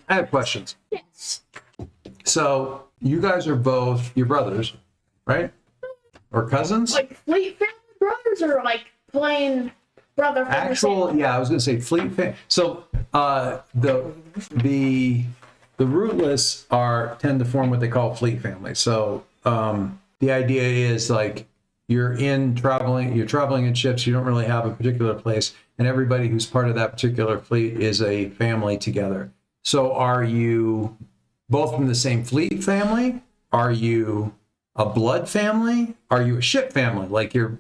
I have questions. Yes. So you guys are both your brothers, right? Or cousins? Like Fleet family brothers or like plain brother from the Actual, same- yeah, I was gonna say Fleet family. So the rootless tend to form what they call Fleet family. So the idea is like you're traveling in ships, you don't really have a particular place, and everybody who's part of that particular fleet is a family together. So are you both from the same fleet family? Are you a blood family? Are you a ship family? Like are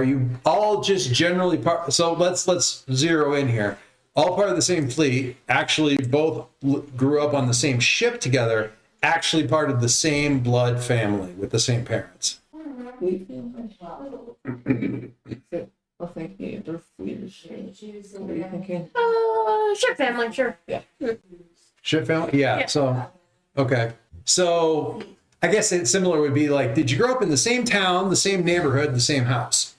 you all just generally part? So let's zero in here. All part of the same fleet, actually both grew up on the same ship together, actually part of the same blood family with the same parents. I think they're Swedish. What are you thinking? Ship family, sure. Yeah. Ship family? Yeah. So, okay. So I guess it's similar would be like, did you grow up in the same town, the same neighborhood, the same house?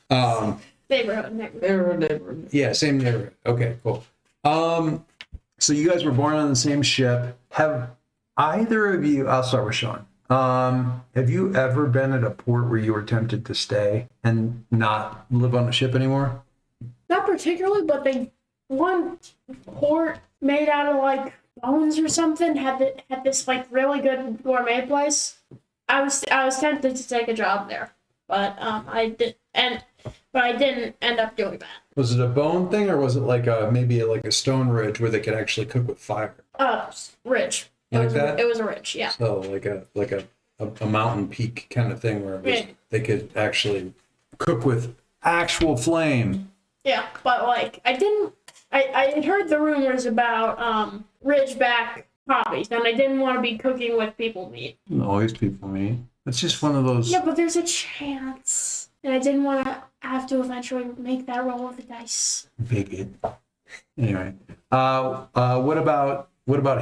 Neighborhood. Yeah, same neighborhood. Okay, cool. So you guys were born on the same ship. Have either of you, I'll start with Sean. Have you ever been at a port where you were tempted to stay and not live on the ship anymore? Not particularly, but one port made out of like bones or something had this like really good gourmet place. I was tempted to take a job there, but I didn't end up doing that. Was it a bone thing, or was it like maybe a stone ridge where they could actually cook with fire? Ridge. Like that? It was a ridge, yeah. So like a mountain peak kind of thing where they could actually cook with actual flame. Yeah, but like I had heard the rumors about Ridgeback hobbies, and I didn't want to be cooking with people meat. Always people meat. It's just one of those. Yeah, but there's a chance, and I didn't want to have to eventually make that roll of the dice. Bigot. Anyway, what about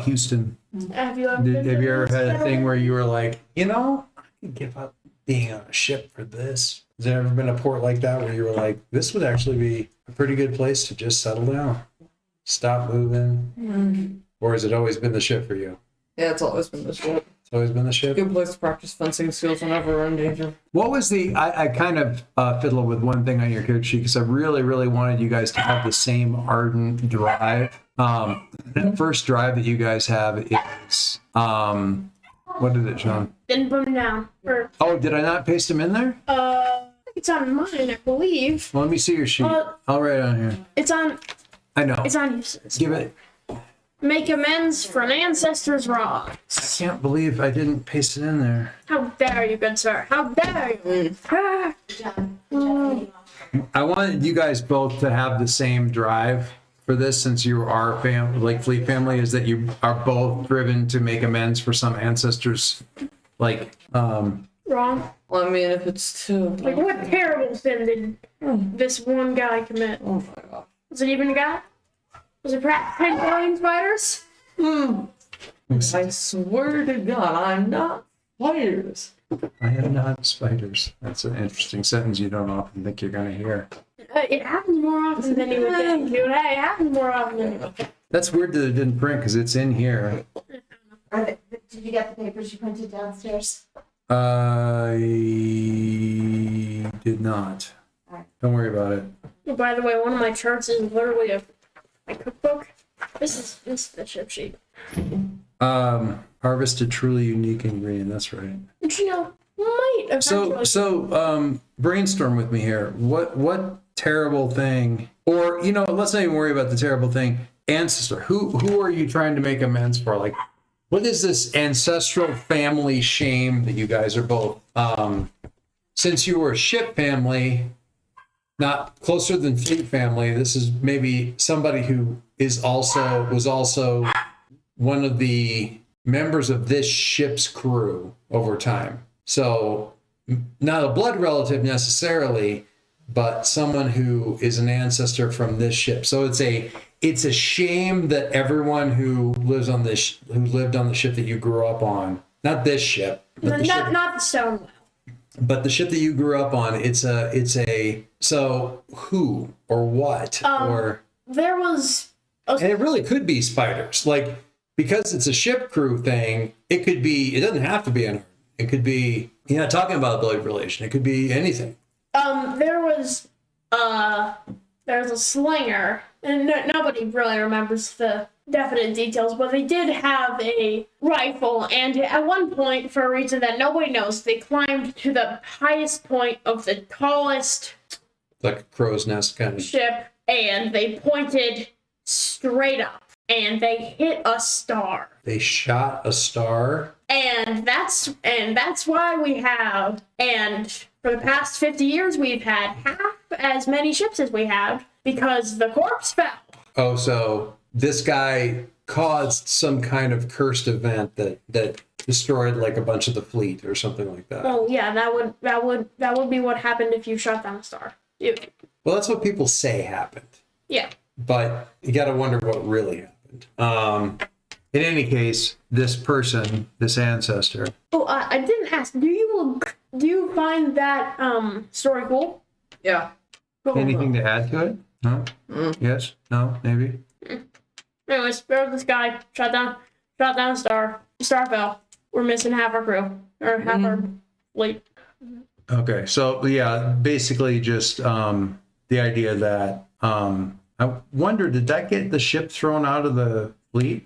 Houston? Have you ever? Have you ever had a thing where you were like, I could give up being on a ship for this? Has there ever been a port like that where you were like, this would actually be a pretty good place to just settle down, stop moving? Mm-hmm. Or has it always been the ship for you? Yeah, it's always been the ship. It's always been the ship? Good place to practice fencing skills whenever we're in danger. What was I kind of fiddled with one thing on your character sheet because I really, really wanted you guys to have the same ardent drive. That first drive that you guys have is, what is it, Sean? Didn't put him down. Oh, did I not paste them in there? I think it's on mine, I believe. Well, let me see your sheet. I'll write it on here. It's on. I know. It's on. Give it. Make amends for an ancestor's wrongs. I can't believe I didn't paste it in there. How dare you, good sir? How dare you? Ah. I wanted you guys both to have the same drive for this, since you are Fleet family, is that you are both driven to make amends for some ancestors, Wrong. Well, I mean, if it's too... Like, what terrible sin did this one guy commit? Oh my god. Was it even a guy? Was it perhaps 10 billion spiders? I swear to God, I'm not spiders. I am not spiders. That's an interesting sentence you don't often think you're going to hear. It happens more often than you would think, dude. Hey, it happens more often than you would think. That's weird that it didn't print because it's in here. Did you get the papers you printed downstairs? I did not. Don't worry about it. Oh, by the way, one of my charts is literally my cookbook. This is the ship sheet. Harvest a truly unique ingredient. That's right. Which, might eventually... So brainstorm with me here. What terrible thing, or let's not even worry about the terrible thing. Ancestor. Who are you trying to make amends for? Like, what is this ancestral family shame that you guys are both? Since you were a ship family, not closer than fleet family, this is maybe somebody who was also one of the members of this ship's crew over time. So not a blood relative necessarily, but someone who is an ancestor from this ship. So it's a shame that everyone who lived on the ship that you grew up on, not this ship, but not the stone well. But the ship that you grew up on, so who or what or there was and it really could be spiders, because it's a ship crew thing, it could be, it doesn't have to be an art. It could be, you're not talking about a blood relation. It could be anything. There was a slinger, and nobody really remembers the definite details, but they did have a rifle, and at one point, for a reason that nobody knows, they climbed to the highest point of the tallest Like a crow's nest kind of. ship, and they pointed straight up, and they hit a star. They shot a star. And that's why we have, and for the past 50 years, we've had half as many ships as we have, because the corpse fell. Oh, so this guy caused some kind of cursed event that destroyed like a bunch of the fleet or something like that. Oh yeah, that would be what happened if you shot down a star. Well, that's what people say happened, Yeah. but you got to wonder what really happened. In any case, this person, this ancestor. Oh, I didn't ask. Do you find that story cool? Yeah. Cool. Anything to add to it? No? Yes? No? Maybe? Anyways, there was this guy shot down a star. The star fell. We're missing half our crew, or half our fleet. Okay, so yeah, basically just the idea that I wonder, did that get the ship thrown out of the fleet?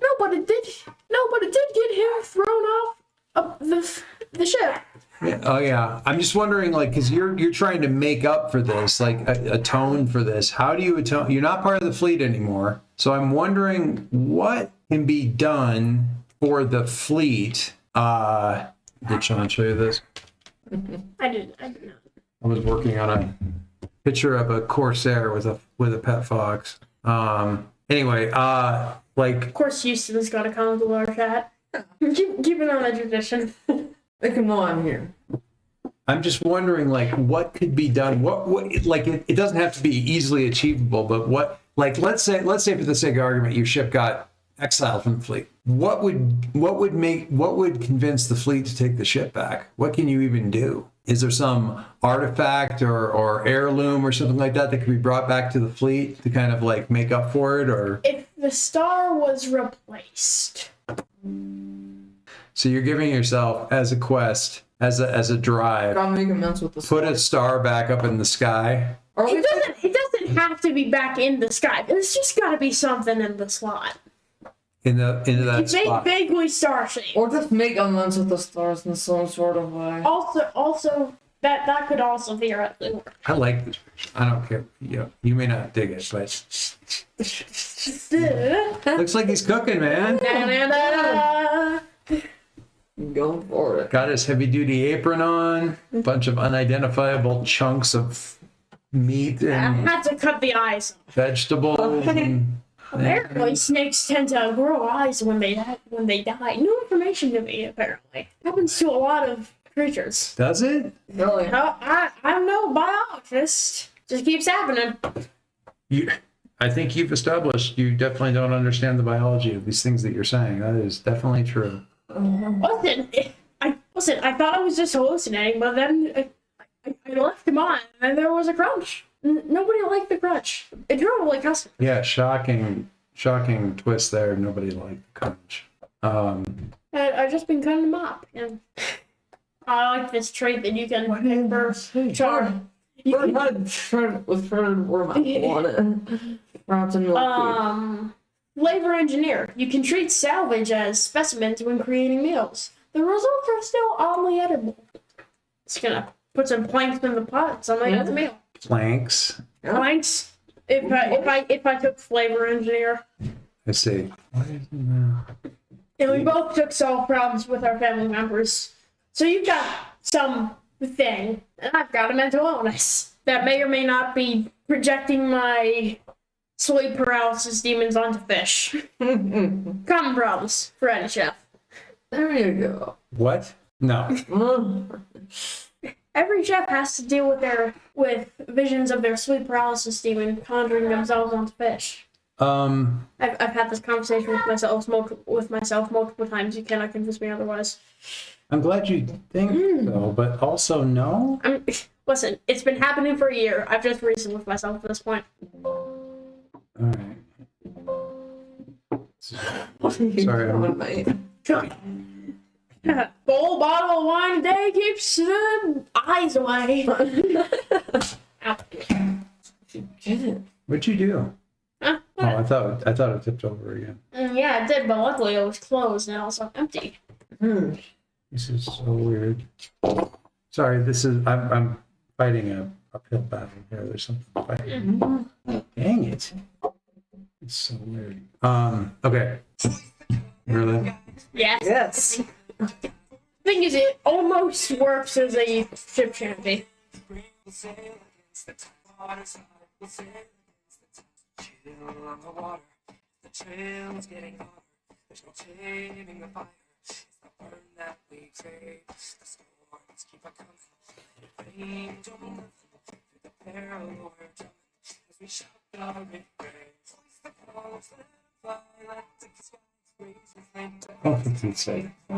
No, but it did. No, but it did get him thrown off of the ship. Yeah, oh yeah, I'm just wondering, like, because you're trying to make up for this, like atone for this. How do you atone? You're not part of the fleet anymore, so I'm wondering what can be done for the fleet. Did Sean show you this? I did not. I was working on a picture of a Corsair with a pet fox. Anyway, like, Of course, Houston's got to come to our chat. Keep it on the tradition. Make him know I'm here. I'm just wondering, like, what could be done? What like, it doesn't have to be easily achievable, but what, like, let's say for the sake of argument, your ship got exiled from the fleet. What would convince the fleet to take the ship back? What can you even do? Is there some artifact or heirloom or something like that that could be brought back to the fleet to kind of like make up for it? Or If the star was replaced. so you're giving yourself as a quest, as a drive, Gotta make amends with the put a star back up in the sky. Or we It doesn't have to be back in the sky. There's just got to be something in the slot. Into that It's spot. vaguely star shaped. or just make amends with the stars in some sort of way. Also, that could also theoretically work. I like this. I don't care. You may not dig it, but looks like he's cooking, man. Da-da-da. Go for it. Got his heavy duty apron on. A bunch of unidentifiable chunks of meat I and had to cut the eyes off. vegetables. And, Apparently, snakes tend to grow eyes when they die. New information to me. Apparently, happens to a lot of creatures. does it? Really? I'm no biologist. Just keeps happening. I think you've established you definitely don't understand the biology of these things that you're saying. That is definitely true. Listen. I thought I was just hallucinating, but then I left him on, and there was a crunch. Nobody liked the crunch. It drove like custom. Yeah, shocking twist there. Nobody liked the crunch. I've just been cutting them up, and I like this trait that you can pick for charm. We're not trying with trying to worm out on it. Perhaps a milk Flavor engineer. You can treat salvage as specimens when creating meals. The results are still oddly edible. It's gonna put some planks in the pot. Something that's a meal. Planks. Planks. If I took flavor engineer, I see. Why isn't that? and we both took solve problems with our family members, so you've got some thing, and I've got a mental illness that may or may not be projecting my sleep paralysis demons onto fish. Common problems for any chef. There you go. What? No. Every chef has to deal with visions of their sleep paralysis demon conjuring themselves onto fish. I've had this conversation with myself multiple times. You cannot convince me otherwise. I'm glad you think so, but also no. Listen, it's been happening for a year. I've just reasoned with myself at this point. All right. What are you Sorry, doing, mate? Full bottle of wine a day keeps the eyes away. Ow. You get it. What'd you do? Huh? Oh, I thought it tipped over again. Yeah, it did, but luckily it was closed and also empty. This is so weird. Sorry, I'm fighting a uphill battle here. There's something fighting. Dang it. It's so weird. Okay. Really? Yes. Yes. Thing is, it almost works as a ship shanty. Oh, for Pete's sake. I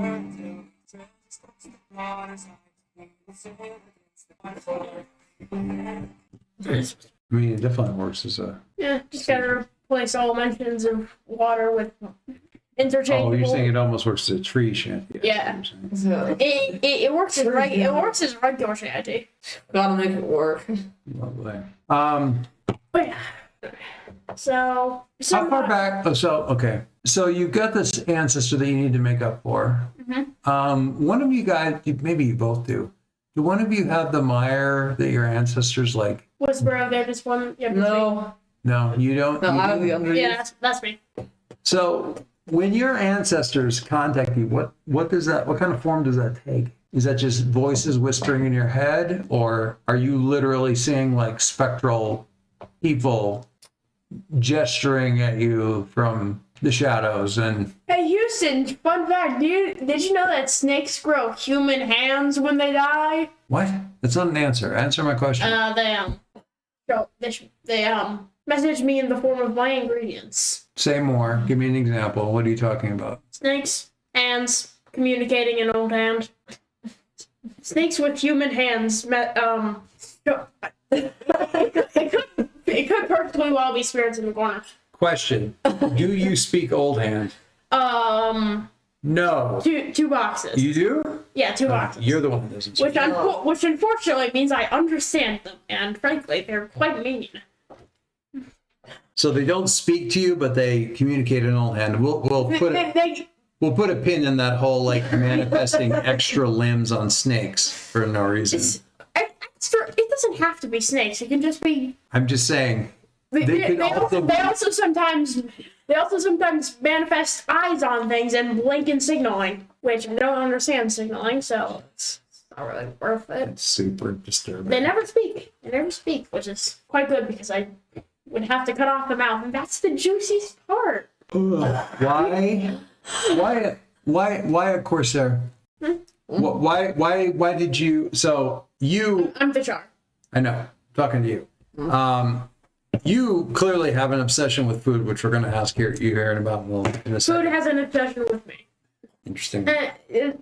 mean, it definitely works as a. Yeah, just gotta replace all mentions of water with interchangeable. Oh, you're saying it almost works as a tree shanty. Yeah. So, It works as it works as a regular shanty. gotta make it work. Lovely. But yeah. So How far back? Oh, so okay. So you've got this ancestor that you need to make up for. One of you guys, maybe you both do. Do one of you have the mire that your ancestors like? Whisper of their just one. Yeah, No. No, you don't. No, you I have do? the underneath. yeah, that's me. So when your ancestors contact you, what does that? What kind of form does that take? Is that just voices whispering in your head, or are you literally seeing like spectral people gesturing at you from the shadows? And Hey Houston, fun fact, did you know that snakes grow human hands when they die? what? That's not an answer. Answer my question. They message me in the form of my ingredients. Say more. Give me an example. What are you talking about? Snakes, hands, communicating in old hand. Snakes with human hands it could perfectly well be spirits in the corner. Question. Do you speak Old Hand? No. Two boxes. You do? Yeah, two boxes. You're the one that doesn't speak. Which unfortunately means I understand them, and frankly, they're quite mean. So they don't speak to you, but they communicate in Old Hand. We'll put a pin in that whole like manifesting extra limbs on snakes for no reason. It doesn't have to be snakes. It can just be. I'm just saying. They also sometimes manifest eyes on things and blink and signaling, which I don't understand signaling, so it's not really worth it. It's super disturbing. They never speak. Which is quite good because I would have to cut off the mouth, and that's the juiciest part. Why a Corsair? Why did you? So you? I'm the char. I know. Talking to you. You clearly have an obsession with food, which we're going to ask you here in about in a Food second. has an obsession with me. Interesting. It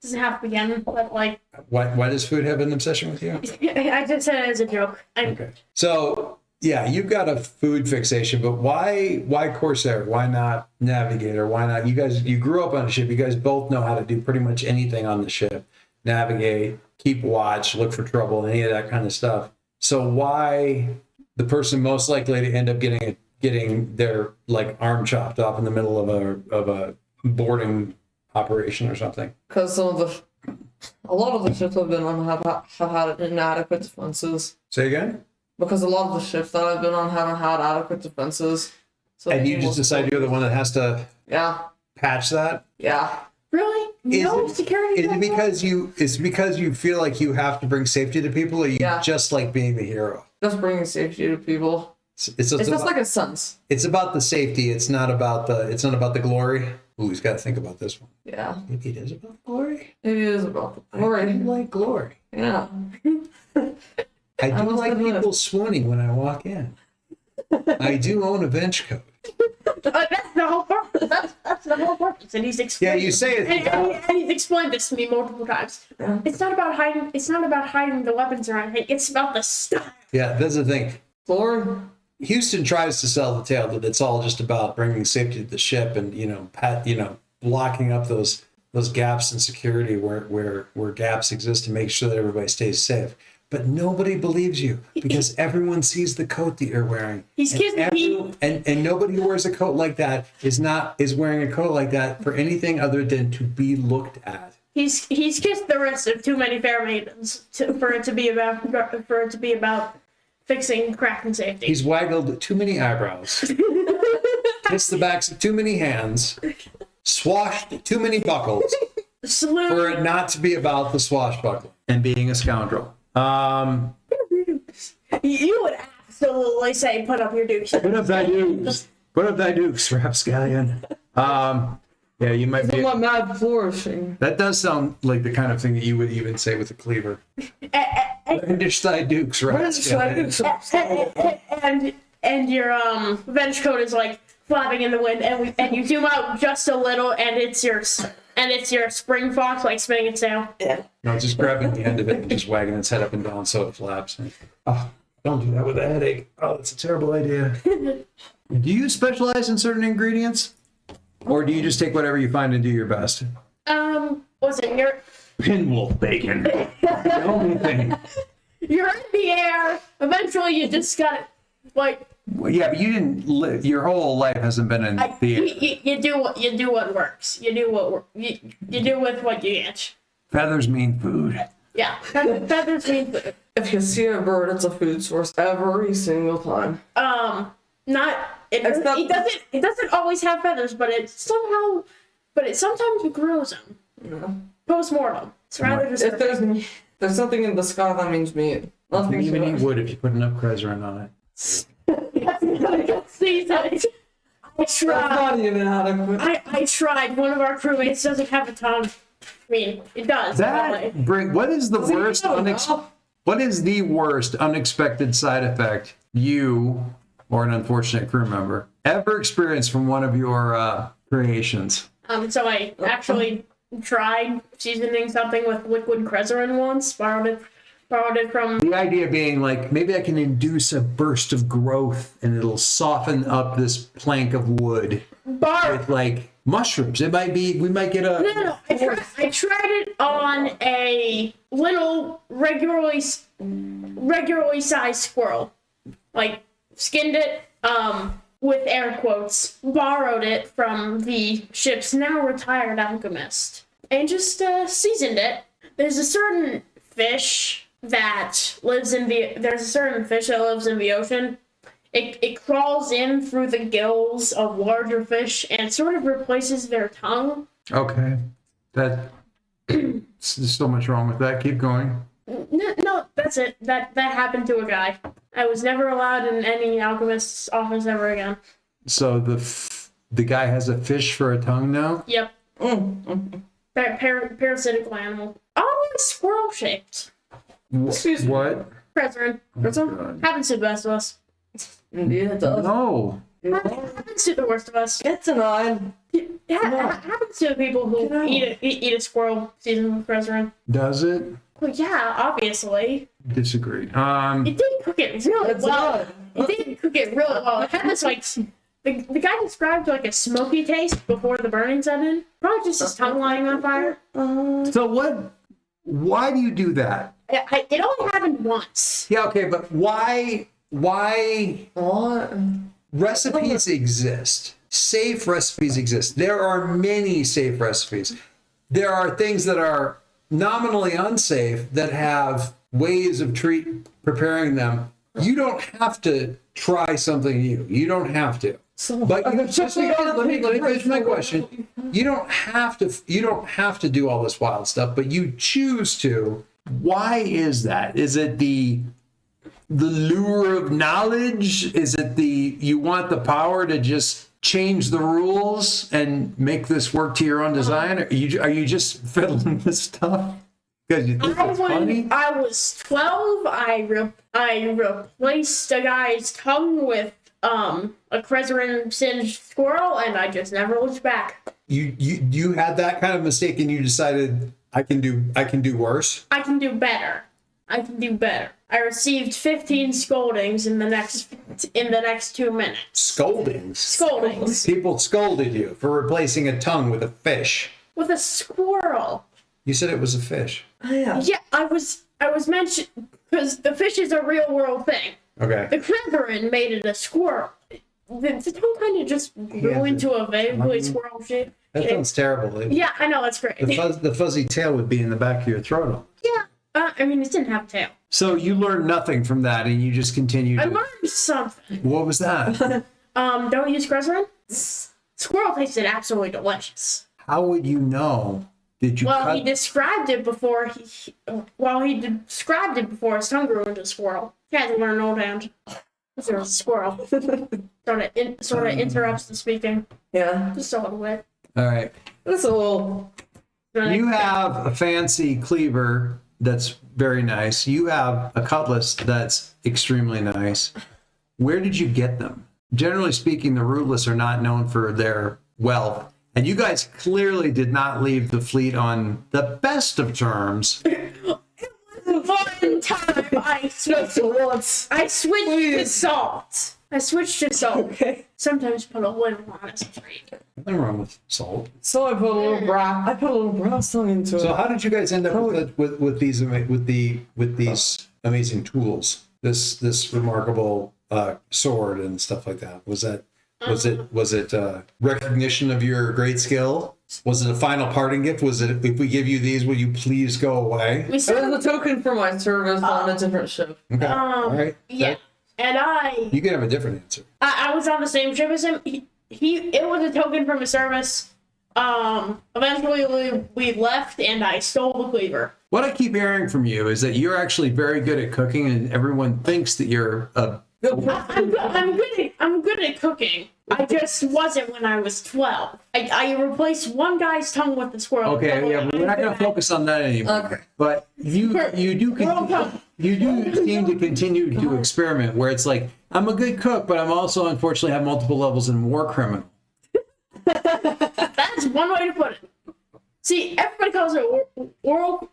doesn't have to begin, but like, Why does food have an obsession with you? I just said it as a joke. Okay. So yeah, you've got a food fixation, but why Corsair? Why not Navigator? Why not? You grew up on a ship. You guys both know how to do pretty much anything on the ship. Navigate, keep watch, look for trouble, any of that kind of stuff. So why the person most likely to end up getting their like arm chopped off in the middle of a boarding operation or something? Because a lot of the ships I've been on have had inadequate defenses. Say again? Because a lot of the ships that I've been on haven't had adequate defenses. So And you just decide you're the one that has to Yeah. patch that? Yeah. Really? No security. Is it because you feel like you have to bring safety to people, or you just like being the hero? Just bringing safety to people. It's just like a sense. It's about the safety. It's not about the glory. Ooh, he's got to think about this one. Yeah. Maybe it is about glory. It is about the I glory. do like glory. Yeah. I do must like admit. people swooning when I walk in. I do own a bench coat. That's the whole purpose. That's the whole purpose. And he's explained. Yeah, you say it. And he's explained this to me multiple times. Yeah. It's not about hiding. It's not about hiding the weapons or anything. It's about the stuff. Yeah, that's the thing. Glory. Houston tries to sell the tale that it's all just about bringing safety to the ship and blocking up those gaps in security where gaps exist to make sure that everybody stays safe. But nobody believes you because everyone sees the coat that you're wearing. He's kissing me. And nobody who wears a coat like that is wearing a coat like that for anything other than to be looked at. He's kissed the wrist of too many fair maidens for it to be about fixing crack and safety. He's waggled too many eyebrows, kissed the backs of too many hands, swashed too many buckles for it not to be about the swashbuckling and being a scoundrel. You would absolutely say, "Put up your dukes." Put up thy dukes. Put up thy dukes, rapscallion. Yeah, you might be. What mad flourishing? That does sound like the kind of thing that you would even say with a cleaver. Brandish thy dukes, rapscallion. And your bench coat is like flapping in the wind, and you zoom out just a little, and it's your spring fox like spinning its tail. Yeah. No, just grabbing the end of it and just wagging its head up and down so it flaps. Oh, don't do that with a headache. Oh, that's a terrible idea. Do you specialize in certain ingredients? Or do you just take whatever you find and do your best? Was it your Pinwolf bacon. The only thing. you're in the air. Eventually, you just got it. Like Well, yeah, but you didn't live. Your whole life hasn't been in the air. you do what works. You do with what you get. Feathers mean food. Yeah, feathers mean food. If you see a bird, it's a food source every single time. It doesn't always have feathers, but it sometimes grows them. Yeah. Post-mortem. It's rather If disturbing. there's something in the sky, that means meat. You Nothing even eat else. wood if you put enough Krezerin on it. I tried. That's not even adequate. I tried. One of our crewmates doesn't have a tongue. I mean, it does. What is the worst what is the worst unexpected side effect you or an unfortunate crew member ever experienced from one of your creations? So I actually tried seasoning something with liquid Krezerin once. Borrowed it from. The idea being like, maybe I can induce a burst of growth and it'll soften up this plank of wood with like mushrooms. We might get a. No. I tried it on a little regularly sized squirrel. Like skinned it, with air quotes, borrowed it from the ship's now retired alchemist, and just seasoned it. There's a certain fish that lives in the ocean. It crawls in through the gills of larger fish and sort of replaces their tongue. Okay. There's so much wrong with that. Keep going. No, that's it. That happened to a guy. I was never allowed in any alchemist's office ever again. So the guy has a fish for a tongue now? Yep. Parasitical animal. Always squirrel shaped. Excuse me. What? President. God. Happens to the best of us. Indeed, it does. No. Happens to the worst of us. It's a 9. Happens to the people who eat a squirrel seasoned with President. Does it? Well, yeah, obviously. Disagree. It did cook it really It's well. not. It did cook it really well. It had this like the guy described like a smoky taste before the burning set in. Probably just his tongue lying on fire. So why do you do that? It only happened once. Yeah, okay, but why What? recipes exist? Safe recipes exist. There are many safe recipes. There are things that are nominally unsafe that have ways of preparing them. You don't have to try something new. You don't have to. But just because, let me finish my question. You don't have to do all this wild stuff, but you choose to. Why is that? Is it the lure of knowledge? Is it you want the power to just change the rules and make this work to your own design? Are you just fiddling with stuff because you think it's funny? I was 12. I replaced a guy's tongue with a Krezerin singed squirrel, and I just never looked back. You had that kind of mistake, and you decided I can do worse. I can do better. I received 15 scoldings in the next 2 minutes. Scoldings. Scoldings People scolded you for replacing a tongue with a fish. with a squirrel. You said it was a fish. Oh, yeah. Yeah, I was mentioned because the fish is a real world thing. Okay. The Criverin made it a squirrel. The tongue kind of just grew Yeah, into a vaguely squirrel shape. That sounds terrible. Yeah, I know, it's great. The fuzzy tail would be in the back of your throat. Yeah, I mean, it didn't have a tail. So you learned nothing from that, and you just continued. I learned something. What was that? Don't use Criverin. Squirrel tasted absolutely delicious. How would you know? Did you Well, cut? he described it before his tongue grew into a squirrel. He had to learn Old Hand. There's a squirrel. sort of interrupts the speaking. Yeah. Just a little bit. All right. That's a little. You have a fancy cleaver that's very nice. You have a cutlass that's extremely nice. Where did you get them? Generally speaking, the rootless are not known for their wealth. And you guys clearly did not leave the fleet on the best of terms. One time I switched to salt. Okay. Sometimes put a little on a street. Nothing wrong with salt. So I put a little brass tongue into So it. how did you guys end up with these amazing tools? This remarkable sword and stuff like that. Was it recognition of your great skill? Was it a final parting gift? Was it, if we give you these, will you please go away? We It said, was a token for my service on a different ship. Okay. All right. yeah. And You can have a different answer. I was on the same ship as him. It was a token from his service. Eventually we left, and I stole the cleaver. What I keep hearing from you is that you're actually very good at cooking, and everyone thinks that you're a. I'm good at cooking. I just wasn't when I was 12. I replaced one guy's tongue with the squirrel. Okay, yeah, but we're not going to focus on that anymore. Okay. But you do seem to continue to experiment, where it's like, I'm a good cook, but I'm also unfortunately have multiple levels in war criminal. That's one way to put it. See, everybody calls it war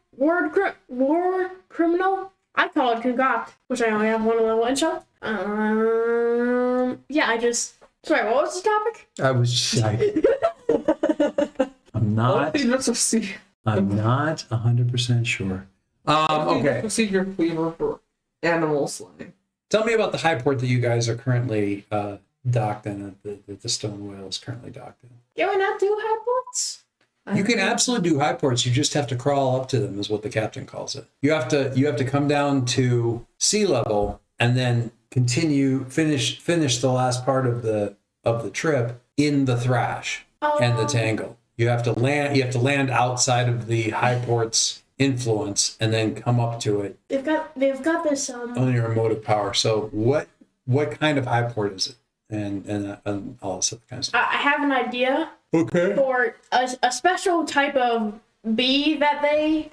criminal. I call it concoct, which I only have one level in shot. Yeah, sorry, what was the topic? I was just I'm not 100% sure. Okay. Procedure cleaver for animal slaying. Tell me about the high port that you guys are currently docked in, that the Stone Whale is currently docked in. Can we not do high ports? You can absolutely do high ports. You just have to crawl up to them, is what the captain calls it. You have to come down to sea level and then finish the last part of the trip in the thrash and the tangle. You have to land outside of the high port's influence and then come up to it. They've got this On your emotive power. So what kind of high port is it? And all this other kind of stuff. I have an idea. Okay. For a special type of bee that they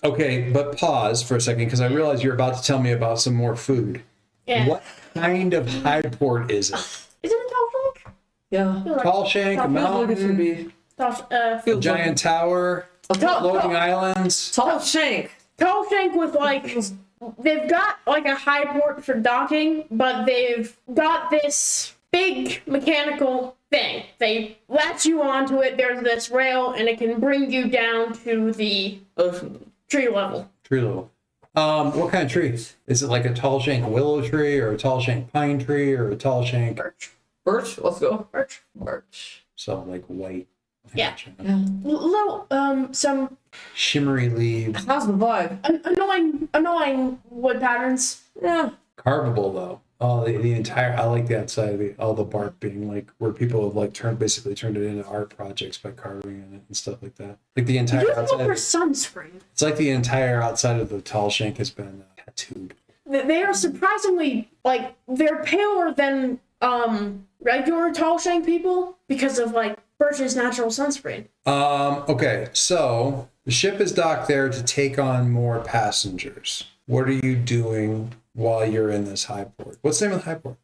Okay, but pause for a second, because I realize you're about to tell me about some more food. Yeah. What kind of high port is it? Is it a tall shank? Yeah. Tall shank, a Feels like it should mountain, be. a giant tower, floating islands. Tall shank. Tall shank with they've got like a high port for docking, but they've got this big mechanical thing. They latch you onto it. There's this rail, and it can bring you down to the Ocean. tree level. Tree level. What kind of tree? Is it like a tall shank willow tree, or a tall shank pine tree, or a tall shank? Birch. Let's go. Birch. So like white. Yeah. Yeah. Little some Shimmery leaves. How's the vibe? annoying wood patterns. Yeah. Carvable though. Oh, the entire. I like the outside of all the bark being like where people have like turned it into art projects by carving in it and stuff like that. Like the entire Beautiful outside. for sunscreen. It's like the entire outside of the tall shank has been tattooed. They are surprisingly they're paler than regular tall shank people because of Birch's natural sunscreen. Okay, so the ship is docked there to take on more passengers. What are you doing while you're in this high port? What's the name of the high port?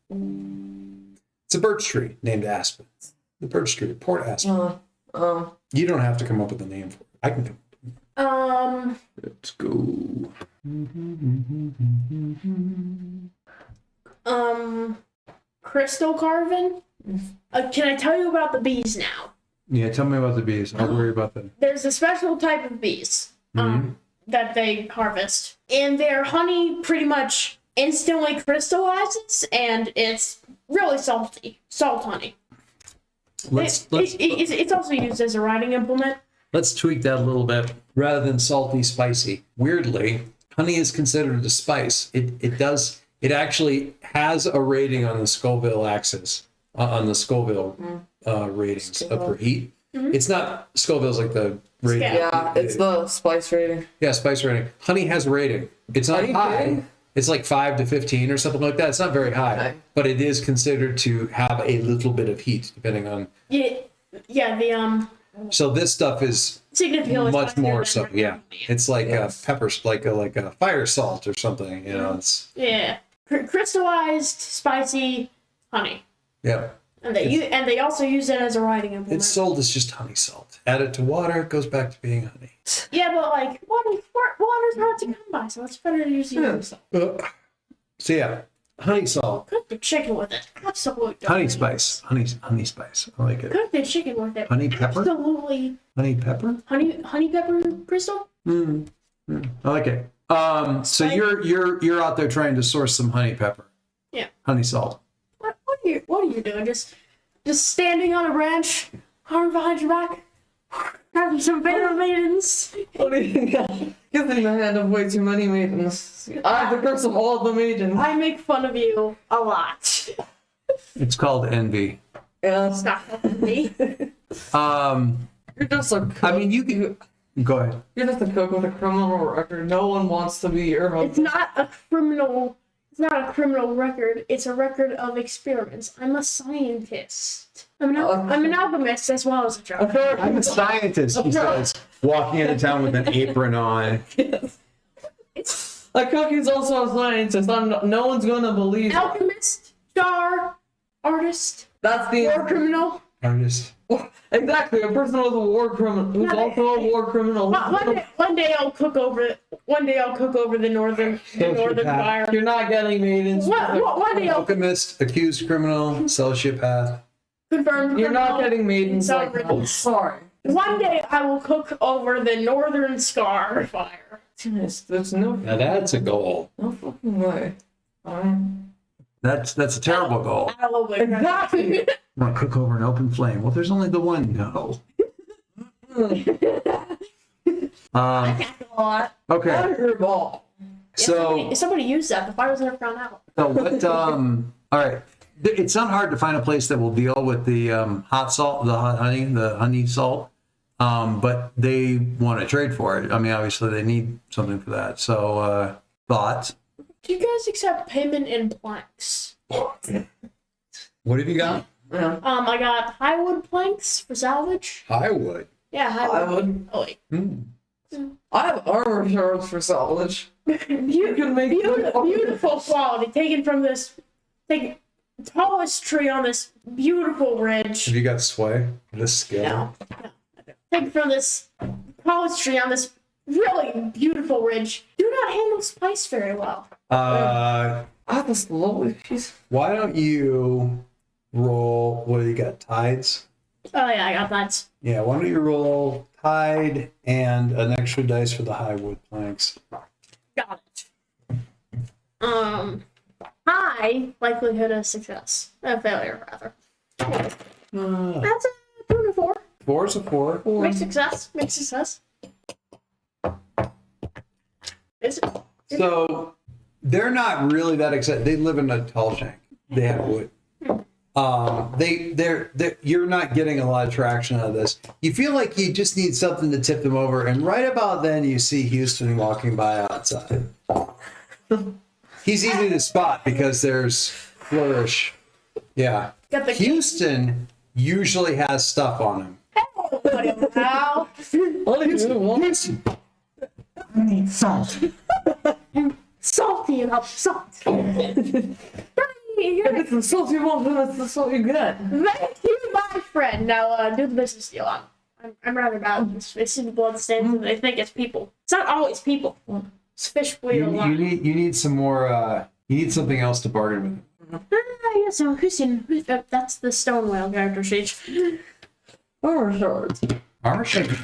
It's a birch tree named Aspen. The birch tree, Port Aspen. You don't have to come up with a name for it. I can come up with Let's go. Crystal carving. Can I tell you about the bees now? Yeah, tell me about the bees. I'll worry about them. There's a special type of bees that they harvest, and their honey pretty much instantly crystallizes, and it's really salty, salt honey. It's also used as a writing implement. Let's tweak that a little bit. Rather than salty, spicy. Weirdly, honey is considered a spice. It actually has a rating on the Scoville axis, on the Scoville ratings for heat. It's not Scoville's like the rating. Yeah, it's the spice rating. Yeah, spice rating. Honey has a rating. It's not high. It's like 5 to 15 or something like that. It's not very high, Okay. but it is considered to have a little bit of heat, depending on. The So this stuff is significantly much spicier more than so. regular Yeah, honey. it's like Yes. a pepper, like a fire salt or something. You know, it's Yeah, crystallized spicy honey, yeah. and they also use it as a writing implement. It's sold as just honey salt. Add it to water, it goes back to being honey. Yeah, but like water's hard to come by, so it's better to use the So yeah, honey salt, Cook the chicken with it. Absolutely. honey spice, honey spice. I like it. Cook the chicken with it. Honey pepper, Absolutely. honey pepper. Honey pepper crystal. I like it. So you're out there trying to source some honey pepper. Yeah. Honey salt. What are you doing? Just standing on a branch, arm behind your back, having some fatal maidens. What do you got? Giving the hand of way too many maidens. I have the curse of all the maidens. I make fun of you a lot. It's called envy. Yeah. Stop me. You're just a cook. I mean, you can go ahead. You're just a cook with a criminal record. No one wants to be your It's husband. not a criminal. It's not a criminal record. It's a record of experiments. I'm a scientist. I'm an alchemist as well as a drug. I'm a scientist, he says, walking into town with an apron on. It's A cook is also a scientist. No one's gonna believe. alchemist, star, artist, That's the war criminal. Artist. exactly a person who's a war criminal who's also a war criminal. One day I'll cook over the northern fire. You're not getting maidens. One day I'll Alchemist, accused criminal, sociopath. confirm. You're not criminal. getting maidens like that. Sovereign. Sorry. One day I will cook over the northern scar fire. There's no Now that's a goal. fucking way. That's a terrible goal. Exactly. Want to cook over an open flame? Well, there's only the one. No. A lot. Okay. Out of your ball. So If somebody used that, the fire was never found out. what? All right. It's not hard to find a place that will deal with the hot salt, the honey salt. But they want to trade for it. I mean, obviously they need something for that. So thoughts? Do you guys accept payment in planks? What have you got? Yeah. I got highwood planks for salvage. I would. Yeah, I would. Oh wait. I have armor shards for salvage. You can make beautiful quality taken from this tallest tree on this beautiful ridge. Have you got sway? This skill? No. Taken from this tallest tree on this really beautiful ridge. Do not handle spice very well. I have this lovely piece. Why don't you roll? What do you got? Tides? Oh yeah, I got that. Yeah. Why don't you roll tide and an extra dice for the high wood planks? Got it. High likelihood of success. A failure, rather. That's a 2 and a 4. 4's a 4. Make success. Make success. Is it? So they're not really that excited. They live in a tall shank. They have wood. They're you're not getting a lot of traction out of this. You feel like you just need something to tip them over, and right about then you see Houston walking by outside. He's easy to spot because there's flourish. Yeah. Got the Houston usually has stuff on him. Wow. What do you want? Houston. I need salt. Salty enough salt. If it's the salt you want, then it's the salt you get. Thank you, my friend. Now, do the business deal on. I'm rather bad. They see the blood stains and they think it's people. It's not always people. It's fish bleed a lot. You need some more. You need something else to bargain with. Yeah, so that's the stone whale character sheet. Armor shards. Armor shard.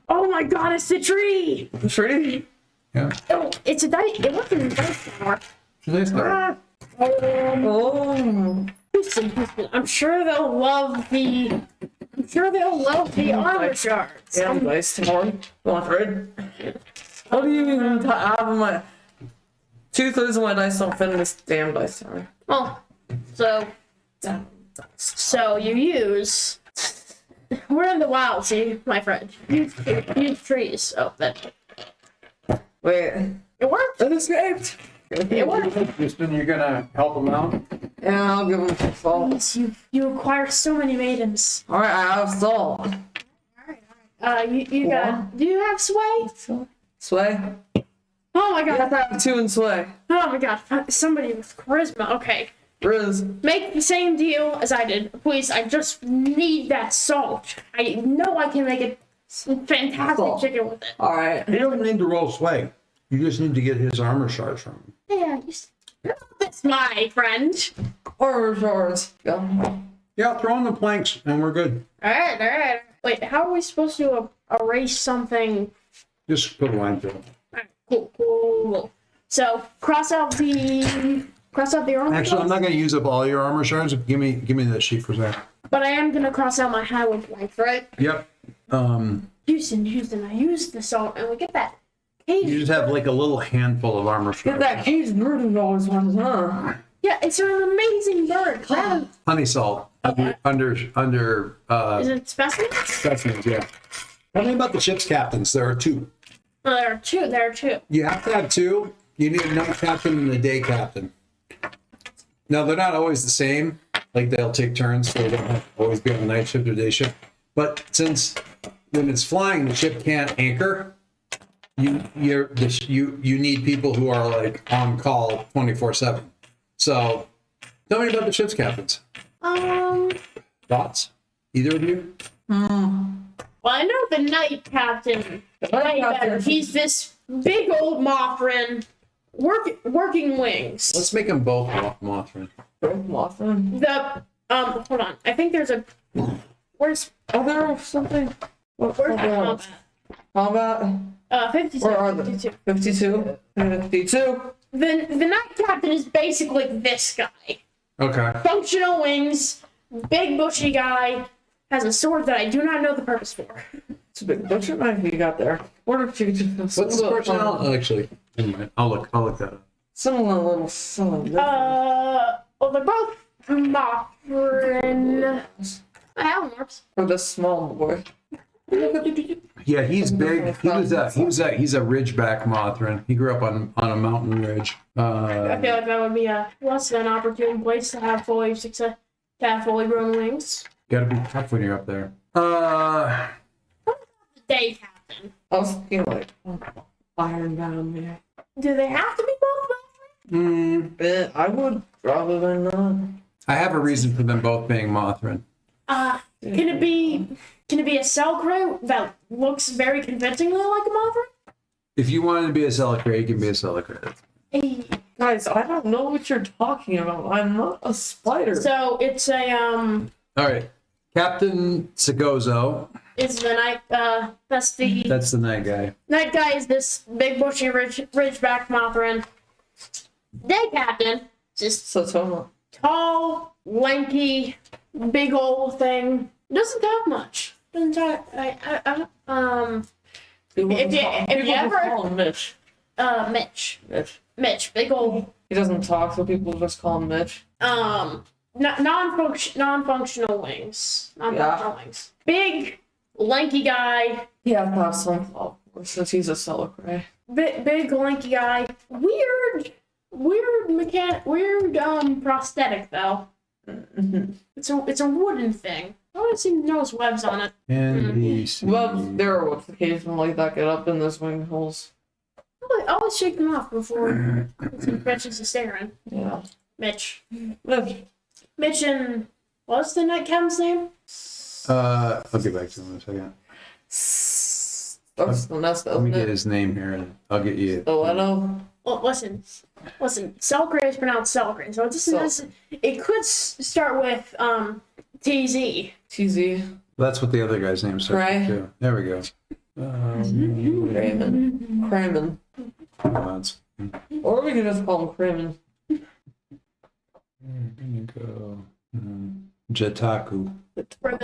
Oh my god, it's the tree! The tree? Yeah. Oh, it's a dice. It wasn't a dice tower. Nice start. Oh. Houston. I'm sure they'll love the. I'm sure they'll love the armor shards. Yeah, dice tower. Want red? How do you even have my 2/3 of my dice don't fit in this damn dice tower? Well, so you use. We're in the Wildsea, my friend. Use trees. So that Wait. it worked. It escaped. It worked. Houston, you're gonna help him out. Yeah, I'll give him some salt. Yes, you acquire so many maidens. Alright, I have salt. You got. Do you have sway? Sway? Oh my You have god. to have 2 in sway. Oh my god. Somebody with charisma. Okay. Riz. Make the same deal as I did, please. I just need that salt. I know I can make a fantastic Salt. chicken with it. Alright. You don't need to roll sway. You just need to get his armor shards from him. Yeah, that's my friend. Armor shards. Go. Yeah, throw in the planks and we're good. All right. Wait, how are we supposed to erase something? Just put a line through it. Alright, cool. So cross out the armor. Actually, I'm shards, not going to use up all your armor shards. Give me that sheet for a second. but I am gonna cross out my highwood plank, right? Yep. Houston, I used the salt, and we get that cage. You just have like a little handful of armor Get shards. that cage bird always ones, huh? Yeah, it's an amazing bird. Grab- Honey salt under Is it specimens? specimens. Yeah. Tell me about the ship's captains. There are 2. Oh, there are two. You have to have 2. You need a night captain and a day captain. Now they're not always the same. Like they'll take turns, so they don't have to always be on the night shift or day shift. But since when it's flying, the ship can't anchor. You need people who are like on call 24/7. So tell me about the ship's captains. Thoughts? Either of you? Well, I know the night captain way better. He's this big old Mothrin, working wings. Let's make them both Mothrin. Mothman. The hold on. I think there's a. Where's Are there something? where's the combat? Combat? 52. Where are they? 52. 52? 52? The night captain is basically this guy. Okay. Functional wings, big bushy guy, has a sword that I do not know the purpose for. It's a big butcher knife you got there. What if you could What's the personality? Oh, actually, never mind. I'll look that up. Similar little son. Well, they're both Mothrin. I have morphs. For this small boy. Yeah, he's big. He's a ridgeback Mothrin. He grew up on a mountain ridge. I feel like that would be a less than opportune place to have fully grown wings. Gotta be tough when you're up there. Day captain. I was thinking like Ironbound, man. Do they have to be both Mothrin? I would rather than not. I have a reason for them both being Mothrin. Can it be a Selkray that looks very convincingly like a Mothrin? If you wanted to be a Selkray, you can be a Selkray. Hey. Guys, I don't know what you're talking about. I'm not a spider. So it's a All right, Captain Segozo. is the night that's the That's the night guy. night guy is this big bushy ridgeback Mothrin. Day captain is this So Toma. tall, lanky, big old thing. Doesn't talk much. Doesn't talk. If you ever call him Mitch. Mitch, big old He doesn't talk, so people just call him Mitch. non-functional wings. Non-functional wings. Big, lanky guy. He has to have some fault since he's a Selkray. Big, lanky guy. Weird prosthetic though. It's a wooden thing. I don't seem to notice webs on it. NBC. Well, there are webs occasionally that get up in those wing holes. I always shake them off before Mitch is staring. Yeah. Mitch. Mitch. Mitch and what's the night captain's name? I'll get back to him in a second. That's the nest, Let me isn't get it? his name here, and I'll get you. Stiletto. Well, listen. Selkray is pronounced Selkray, so it could start with TZ. TZ. That's what the other guy's name starts Cray. with too. There we go. Craven. Craven. That's Or we could just call him Craven. there you go. Jataku. For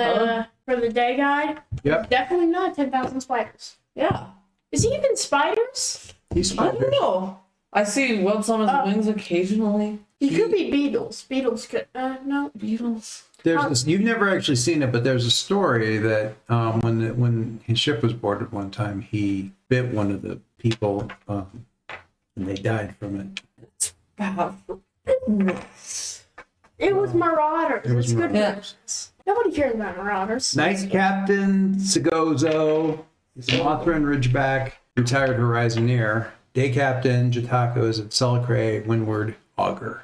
the day guy. Yep. Definitely not 10,000 spiders. Yeah. Is he even spiders? He's I don't know. I see webs on his wings occasionally. He could be beetles. Beetles could. No. Beetles. There's this, you've never actually seen it, but there's a story that when his ship was boarded one time, he bit one of the people, and they died from it. Bad. It was marauders. It was It's good marauders. for business. Nobody cares about marauders. Knight Captain Segozo is a Mothra and Ridgeback, retired Horizoneer. Day Captain Jataku is at Selkray, Windward, Augur.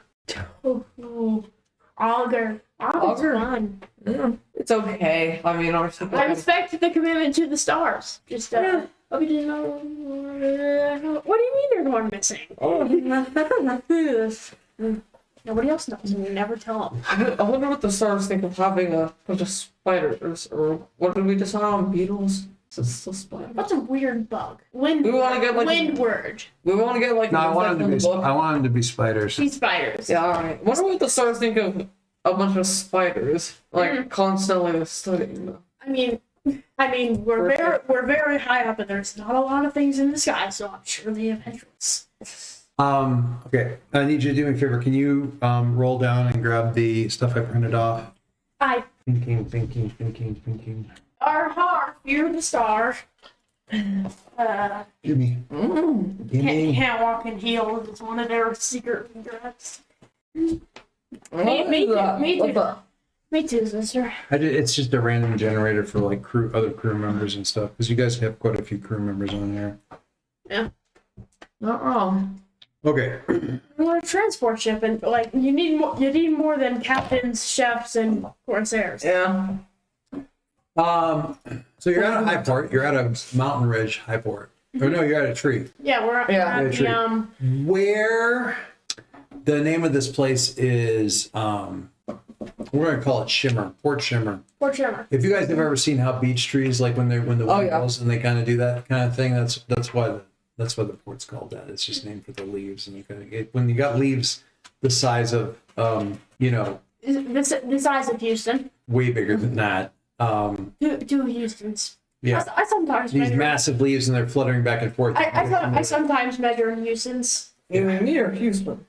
Ooh. Augur. Augur's Augur. fun. Yeah. It's okay. I mean, our I respect the commitment to the stars. Just, hope you didn't know. What do you mean there's one missing? Nobody else knows, and you never tell them. I wonder what the stars think of having a bunch of spiders, or what did we decide on? Beetles? Is it still spiders? What's a weird bug? Windward. We wanna get, like- Windward. We want to get like No, I an want example them in to the be. book. I want them to be spiders. She's spiders. Yeah, alright. Wonder what the stars think of a bunch of spiders, like constantly studying them. I mean, we're very high up, and there's not a lot of things in the sky, so I'm sure they have entrance. Okay, I need you to do me a favor. Can you roll down and grab the stuff I printed off? Thinking. Har, fear the star. Give me. Can't walk in heels. It's one of their secret regrets. What Me is too, that? me What too. the- Me too, sister. It's just a random generator for like other crew members and stuff. Because you guys have quite a few crew members on here. Yeah. Not wrong. Okay. We're a transport ship, and like you need more than captains, chefs, and corsairs. Yeah. So you're at a high port. You're at a mountain ridge high port. Or no, you're at a tree. Yeah, we're Yeah. at Tree. the Where the name of this place is, we're gonna call it Shimmer, Port Shimmer. Port Shimmer. If you guys have ever seen how beach trees, like when the wind yeah. blows and they kind of do that kind of thing, that's why the port's called that. It's just named for the leaves, and when you got leaves the size of The size of Houston. way bigger than that. Two Houstons. Yeah, I sometimes these measure. massive leaves and they're fluttering back and forth. I sometimes measure in Houstons. You mean me or Houston?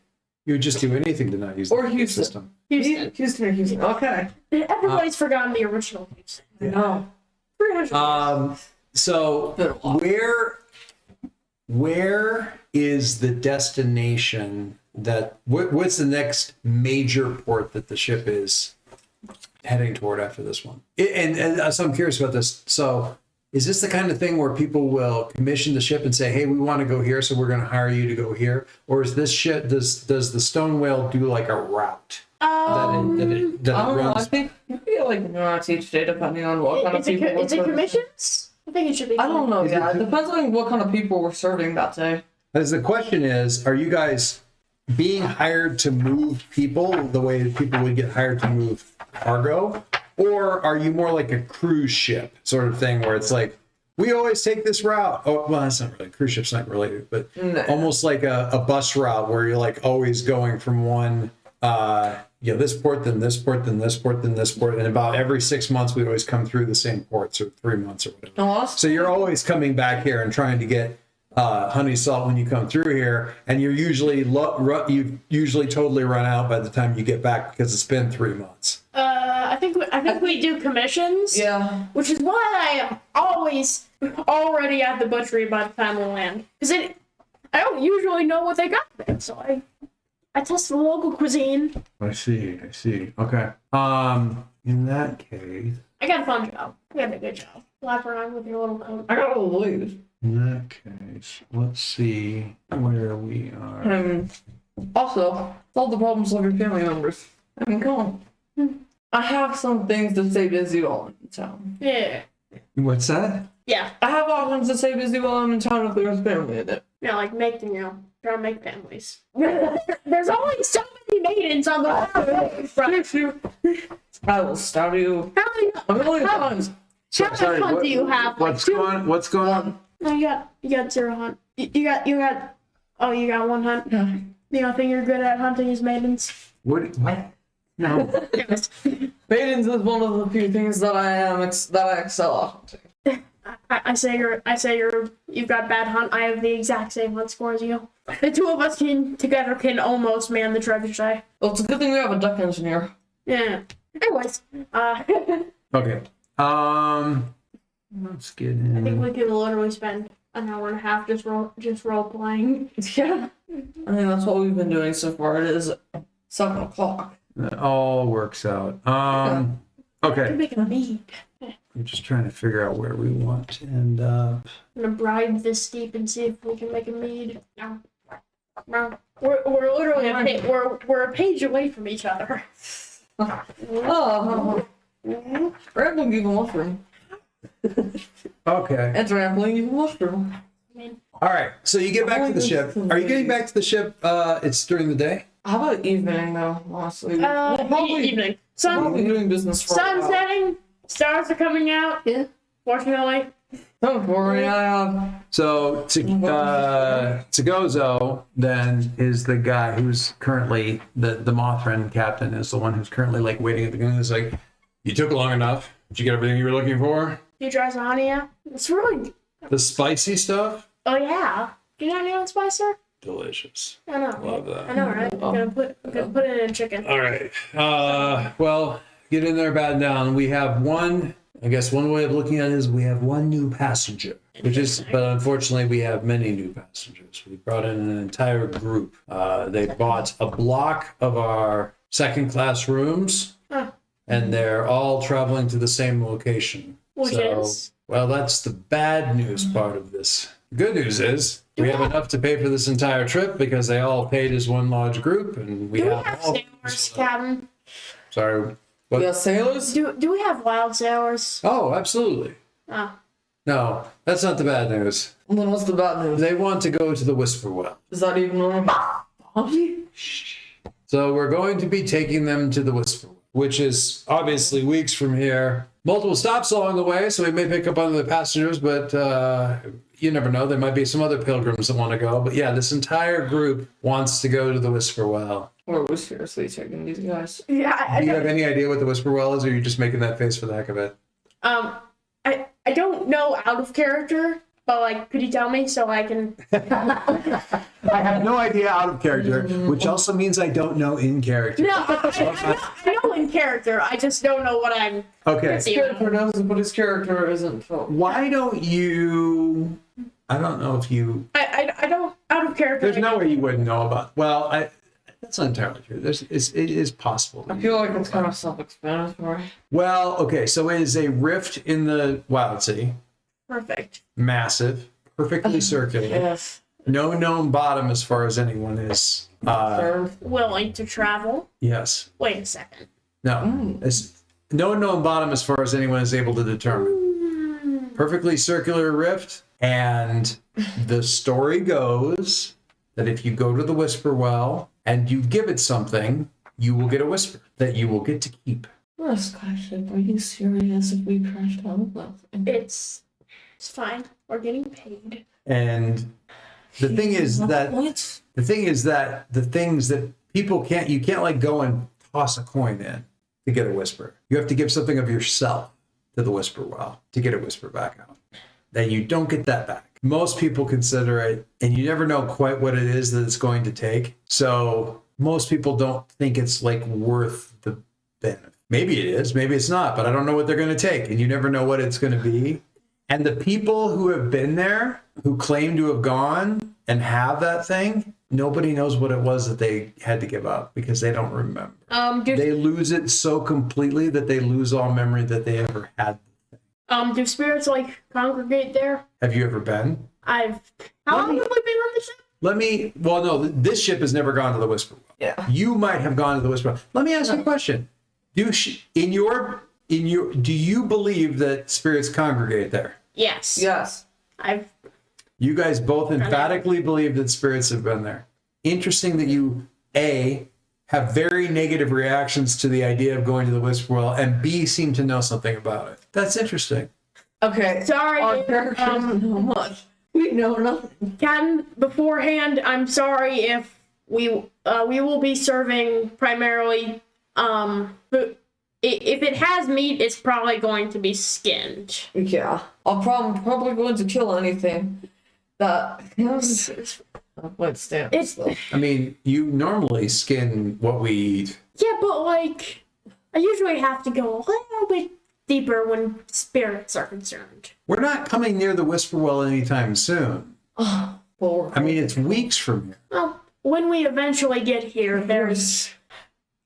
You would just do anything to not use Or the Houston. system. Houston. Houston or Houston. Okay. Everybody's forgotten the original Houston. No. 300. So Been a while. where is the destination that what's the next major port that the ship is heading toward after this one? So I'm curious about this. So is this the kind of thing where people will commission the ship and say, hey, we want to go here, so we're going to hire you to go here? Or is this ship, does the Stone Whale do like a route that it I don't know. I runs? think you get like nuance each day depending on what kind of Is it, people. is it commissions? I think it should be. I don't know. Is Yeah, it- it depends on what kind of people we're serving that day. As the question is, are you guys being hired to move people the way that people would get hired to move cargo? Or are you more like a cruise ship sort of thing where it's like, we always take this route? Oh, well, that's not really, cruise ship's not related, but No. almost like a bus route where you're like always going from one, this port, then this port, then this port, then this port. And about every 6 months, we'd always come through the same ports, or 3 months or whatever. No, honestly, So you're always coming back here and trying to get honey salt when you come through here, and you're usually you usually totally run out by the time you get back because it's been 3 months. I think we do commissions. yeah. Which is why I am always already at the butchery by the time we land. Because I don't usually know what they got there, so I test the local cuisine. I see. Okay. In that case, I got a fun job. I got a good job. Flap around with your little coat. I gotta leave. in that case, let's see where we are. And also, solve the problems of your family members. I mean, come on. I have some things to stay busy while I'm in town. Yeah. What's that? Yeah. I have options to stay busy while I'm in town if there's family in it. Yeah, like making, trying to make families. There's only so many maidens on the front. I will stab you How many, a million how, times. how much hunt do you have? Like two? What's going on? No, you got 0 hunt. You got you got 1 hunt. Yeah. The only thing you're good at hunting is maidens. What? No. Yes. Maidens is one of the few things that I excel at hunting. I say you've got bad hunt. I have the exact same hunt score as you. The two of us can almost man the treasure side. Well, it's a good thing we have a duck engineer. Yeah. Anyways, Okay. Let's get I think in. we could literally spend an hour and a half just role playing. Yeah. I think that's what we've been doing so far. It is 7 o'clock. That all works out. Okay. Make a mead. I'm just trying to figure out where we want to end up. I'm gonna bribe this steep and see if we can make a mead. No. We're literally we're a page away from each other. Oh, rambling evil mushroom. Okay. It's rambling evil mushroom. All right. So you get back to the ship. Are you getting back to the ship? It's during the day. How about evening though? Honestly, we'll probably Evening. probably doing business for a Sun while. setting. Stars are coming out. Yeah. Fortunately. Don't worry, I have. So Tagozo then is the guy who's currently the Mothran captain is the one who's currently like waiting at the gun. It's like, you took long enough. Did you get everything you were looking for? You try some honey out? It's really. The spicy stuff? Oh yeah. Do you not know spicer? Delicious. I know. Love that. I know, right? I'm gonna put it in chicken. All right. Well, get in there, bad down. We have one. I guess one way of looking at it is we have one new passenger, but unfortunately we have many new passengers. We brought in an entire group. They bought a block of our second class rooms, and they're all traveling to the same location. Which is? Well, that's the bad news part of this. The good news is we have enough to pay for this entire trip because they all paid as one large group, and we Do we have have all. sailors, Captain? Sorry. We got sailors. Do we have wild sailors? Oh, absolutely. Oh. No, that's not the bad news. Then what's the bad news? They want to go to the Whisper Well. Is that even normal? So we're going to be taking them to the Whisper Well, which is obviously weeks from here. Multiple stops along the way, so we may pick up other passengers, but you never know. There might be some other pilgrims that want to go. But yeah, this entire group wants to go to the Whisper Well. Or are we seriously taking these guys? Yeah. Do you have any idea what the Whisper Well is, or are you just making that face for the heck of it? I don't know out of character, but like, could you tell me so I can? I have no idea out of character, which also means I don't know in character. No, I know in character. I just don't know what I'm. Okay. His character knows, but his character isn't. Why don't you? I don't know if you. I don't out of character. There's no way you wouldn't know about. Well, that's not entirely true. It is possible. I feel like it's kind of self-explanatory. Well, okay, so it is a rift in the Wildsea, Perfect. massive, perfectly circular, Yes. no known bottom as far as anyone is. Willing to travel. Yes, Wait a second. no, it's no known bottom as far as anyone is able to determine. Perfectly circular rift, and the story goes that if you go to the Whisper Well and you give it something, you will get a whisper that you will get to keep. We're a skyship. Are you serious if we crashed out of nothing? It's fine. We're getting paid. And the thing is that the things that people can't, you can't like go and toss a coin in to get a whisper. You have to give something of yourself to the Whisper Well to get a whisper back out. That you don't get that back. Most people consider it, and you never know quite what it is that it's going to take. So most people don't think it's like worth the benefit. Maybe it is, maybe it's not, but I don't know what they're going to take, and you never know what it's going to be. And the people who have been there, who claim to have gone and have that thing, nobody knows what it was that they had to give up because they don't remember. They lose it so completely that they lose all memory that they ever had. Do spirits like congregate there? Have you ever been? How long have we been on the ship? No, this ship has never gone to the Whisper Well. Yeah. You might have gone to the Whisper Well. Let me ask you a question. Do you believe that spirits congregate there? Yes. Yes. You guys both emphatically believe that spirits have been there. Interesting that you, A, have very negative reactions to the idea of going to the Whisper Well, and B, seem to know something about it. That's interesting. Okay. Sorry, Our characters know much. We know nothing. Captain, beforehand, I'm sorry if we will be serving primarily food. If it has meat, it's probably going to be skinned. Yeah. I'm probably going to kill anything that might stand. I mean, you normally skin what we eat. Yeah, but like, I usually have to go a little bit deeper when spirits are concerned. We're not coming near the Whisper Well anytime soon. Well, I mean, it's weeks from here. Well, when we eventually get here, there's...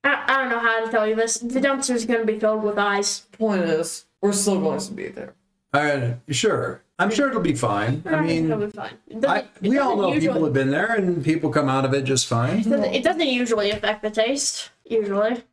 I don't know how to tell you this. The dumpster's going to be filled with eyes. point is, we're still going to be there. Sure. I'm sure it'll be fine. I mean, it'll be fine. we all know people have been there and people come out of it just fine. It doesn't usually affect the taste. Usually.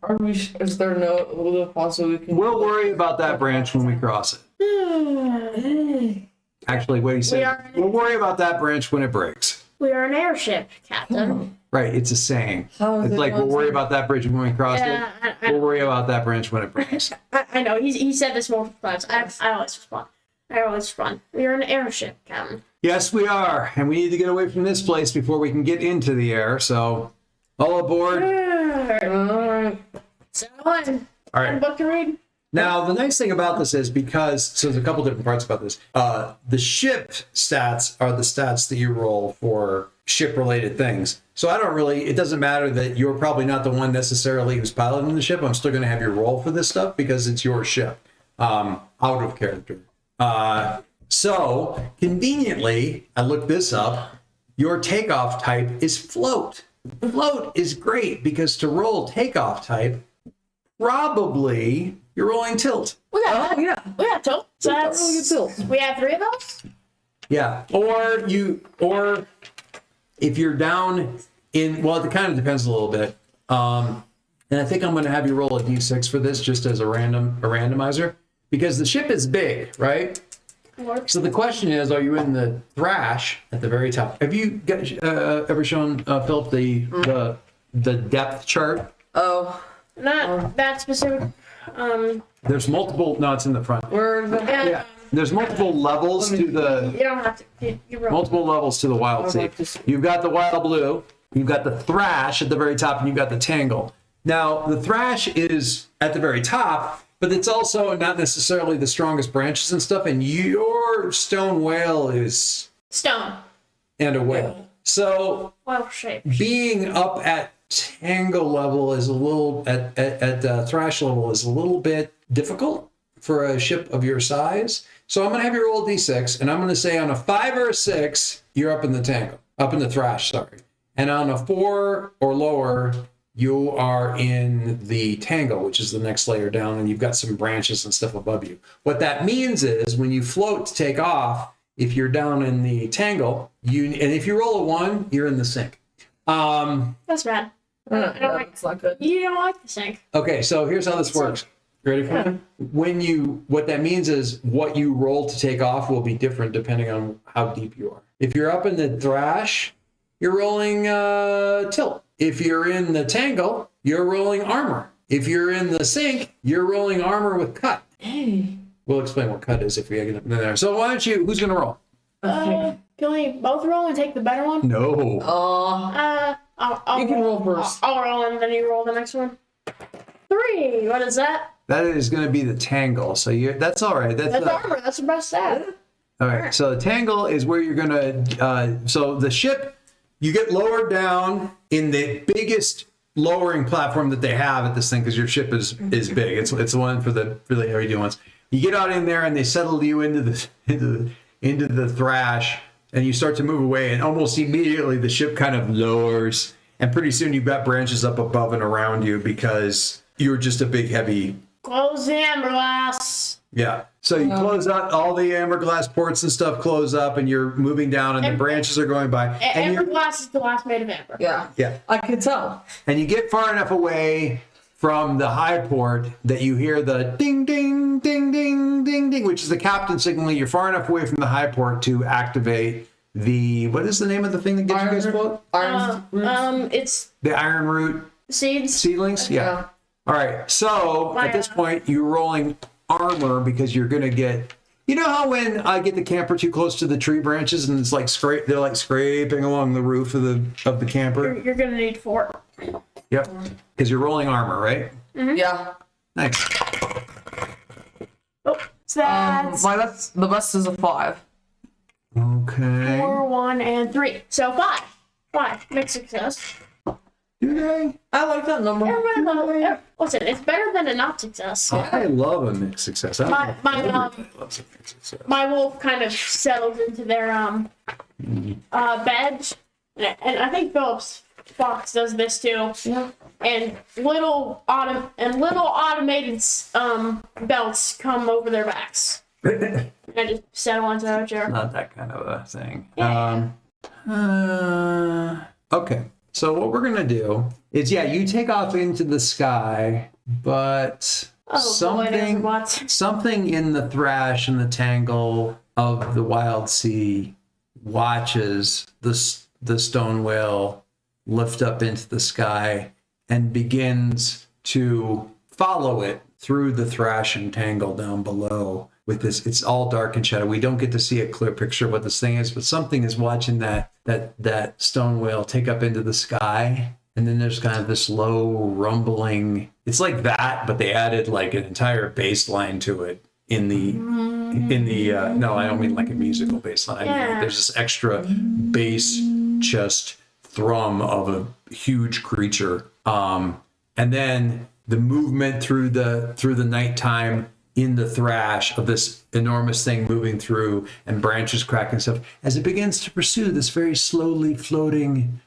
Are we? Is there no little possible we can? We'll worry about that branch when we cross it. Actually, what he said, we'll worry about that branch when it breaks. We are an airship, Captain. Right, it's a saying. How is It's it like, we'll worry possible? about that bridge when we cross Yeah, it. We'll worry about that branch when it breaks. I know. He said this multiple times. I always respond. We are an airship, Captain. Yes, we are. And we need to get away from this place before we can get into the air. So, all aboard. So, I'm All right. book to read. Now, the nice thing about this is so there's a couple different parts about this. The ship stats are the stats that you roll for ship-related things. So it doesn't matter that you're probably not the one necessarily who's piloting the ship. I'm still going to have you roll for this stuff because it's your ship, out of character. So, conveniently, I looked this up. Your takeoff type is float. Float is great because to roll takeoff type, probably you're rolling tilt. We got yeah. We got tilt. So that's Really good tilt. we have 3 of those. Yeah. Or if you're down in, well, it kind of depends a little bit. And I think I'm going to have you roll a d6 for this just as a randomizer because the ship is big, right? So the question is, are you in the thrash at the very top? Have you ever shown Philip the depth chart? Oh, Not that specific. There's multiple. No, it's in the front. where the And, Yeah. There's multiple levels to the You don't have to. You roll. multiple levels to the Wildsea. You've got the wild blue, you've got the thrash at the very top, and you've got the tangle. Now, the thrash is at the very top, but it's also not necessarily the strongest branches and stuff, and your stone whale is Stone. and a whale. So Well shaped. being up at tangle level is a little at thrash level is a little bit difficult for a ship of your size. So I'm going to have you roll a d6, and I'm going to say on a 5 or a 6, you're up in the thrash, sorry. And on a 4 or lower, you are in the tangle, which is the next layer down, and you've got some branches and stuff above you. What that means is when you float to take off, if you're down in the tangle, and if you roll a 1, you're in the sink. That's bad. I don't like. it's not good. You don't like the sink. Okay, so here's how this works. You ready for it? What that means is what you roll to take off will be different depending on how deep you are. If you're up in the thrash, you're rolling tilt. If you're in the tangle, you're rolling armor. If you're in the sink, you're rolling armor with cut. Hey. We'll explain what cut is if we get in there. So who's going to roll? Can we both roll and take the better one? No. I'll You can roll first. I'll roll and then you roll the next one. 3. What is that? That is going to be the tangle. So that's all right. That's armor. That's the best stat. All right, so the tangle is where you're gonna. So the ship, you get lowered down in the biggest lowering platform that they have at this thing because your ship is big. It's the one for the really heavy duty ones. You get out in there and they settle you into the thrash, and you start to move away, and almost immediately the ship kind of lowers, and pretty soon you've got branches up above and around you because you're just a big heavy. Close the amber glass. Yeah. So you close up, all the amber glass ports and stuff close up, and you're moving down, and the branches are going by. And Amber glass is the glass made of amber. Yeah. Yeah. I could tell. And you get far enough away from the high port that you hear the ding, ding, ding, ding, ding, ding, which is the captain signaling you're far enough away from the high port to activate the, what is the name of the thing that gets you guys float? It's The iron root seedlings? Yeah. All right. So at this point, you're rolling armor because you're going to get, you know how when I get the camper too close to the tree branches and it's like they're like scraping along the roof of the camper? You're gonna need 4. Yep. Because you're rolling armor, right? Yeah. Nice. Oh, so that's The best is a 5. Okay. 4, 1, and 3. So 5. 5. Mixed success. Do they? I like that number. Listen, it's better than a not success. I love a mixed success. Everybody loves a mixed success. My wolf kind of settles into their bed, and I think Phillip's fox does this too. Yeah. And little automated belts come over their backs. And I just settle into their chair. Not that kind of a thing. Yeah. Okay. So what we're gonna do is, you take off into the sky, but something in the thrash and the tangle of the Wildsea watches the stone whale lift up into the sky and begins to follow it through the thrash and tangle down below. With this, it's all dark and shadow. We don't get to see a clear picture of what this thing is, but something is watching that stone whale take up into the sky, and then there's kind of this low rumbling. It's like that, but they added like an entire bass line to it in the no, I don't mean like a musical bass line. I mean, there's this extra bass chest thrum of a huge creature, and then the movement through the nighttime in the thrash of this enormous thing moving through and branches cracking stuff as it begins to pursue this very slowly floating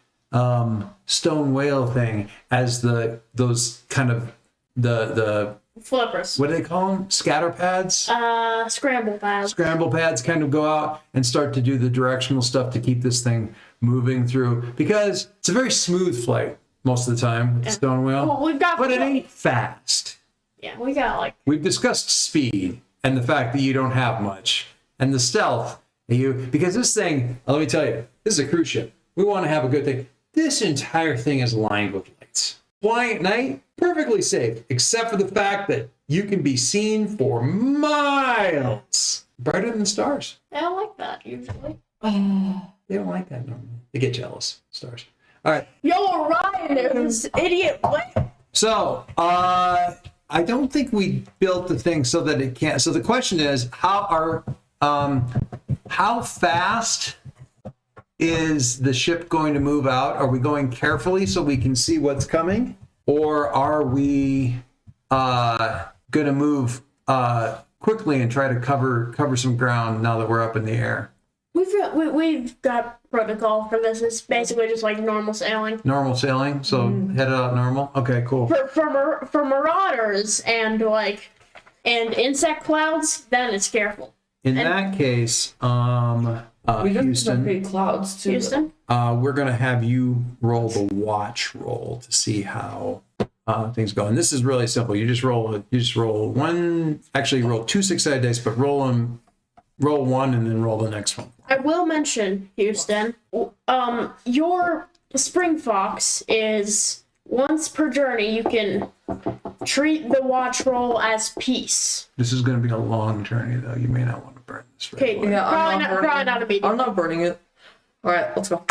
stone whale thing as those kind of the Flippers. what do they call them? Scatter pads? Scramble pads. Scramble pads kind of go out and start to do the directional stuff to keep this thing moving through, because it's a very smooth flight most of the time with the stone whale. Well, but it ain't fast. Yeah, we got We've discussed speed and the fact that you don't have much, and the stealth because this thing, let me tell you, this is a cruise ship. We want to have a good thing. This entire thing is lined with lights. Flying at night, perfectly safe, except for the fact that you can be seen for miles. Brighter than stars. They don't like that usually. They don't like that normally. They get jealous. Stars. All right. Yo, Orion, there's this idiot. What? So, I don't think we built the thing so that it can't. So the question is, how fast is the ship going to move out? Are we going carefully so we can see what's coming, or are we going to move quickly and try to cover some ground now that we're up in the air? We've got protocol for this. It's basically just like normal sailing. Normal sailing, so head out normal. Okay, cool. For marauders and insect clouds, then it's careful. In that case, We just Houston, create clouds too. Houston. we're gonna have you roll the watch roll to see how things go. And this is really simple. You just roll one. Actually, you roll 2 6-sided dice, but roll one and then roll the next one. I will mention, Houston, your spring fox is once per journey. You can treat the watch roll as peace. This is going to be a long journey, though. You may not want to burn this. Right Okay, away. Yeah, probably not immediately. I'm not burning it. All right, let's go.